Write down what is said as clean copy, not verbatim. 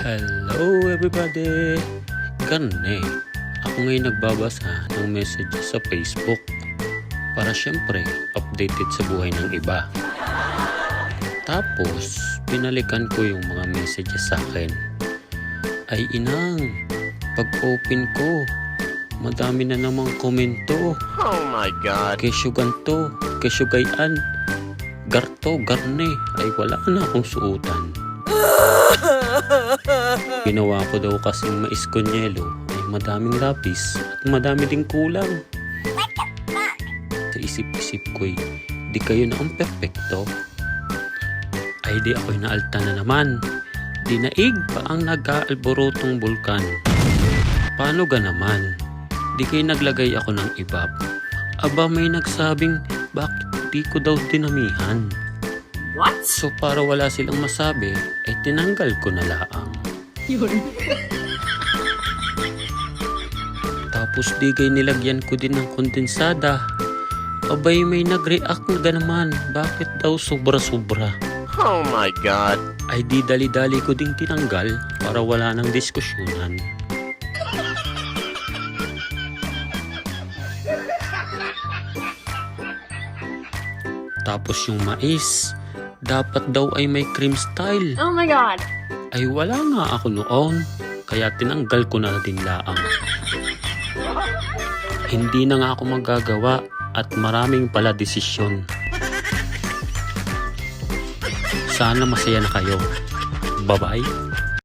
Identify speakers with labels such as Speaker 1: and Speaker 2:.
Speaker 1: Hello everybody! Gane, ako ngayon nagbabasa ng message sa Facebook para syempre updated sa buhay ng iba. Tapos, pinalikan ko yung mga messages sa akin. Ay inang, pag-open ko, madami na namang komento.
Speaker 2: Oh my God!
Speaker 1: Kesyo ganto, kesyo gayan, garto, garne, ay wala na akong suotan. Ginawa ko daw kasing mais-kunyelo ay madaming lapis at madami ding kulang. Sa isip-isip ko'y di kayo na ang perfecto. Ay di ako'y naalta na naman. Dinaig pa ang nag-aalborotong bulkan. Paano ga naman? Di kayo naglagay ako ng ibab. Aba may nagsabing bakit di ko daw dinamihan.
Speaker 3: What?
Speaker 1: So para wala silang masabi, ay tinanggal ko na laang.
Speaker 3: Yun.
Speaker 1: Tapos digay nilagyan ko din ng kondensada. Abay may nag-react na naman, bakit daw sobra-sobra?
Speaker 2: Oh my God!
Speaker 1: Ay di dali-dali ko ding tinanggal para wala nang diskusyonan. Tapos yung mais, dapat daw ay may cream style.
Speaker 3: Oh my God.
Speaker 1: Ay wala nga ako noon, kaya tinanggal ko na din laang. Hindi na nga ako magagawa at maraming pala desisyon. Sana masaya na kayo. Bye-bye.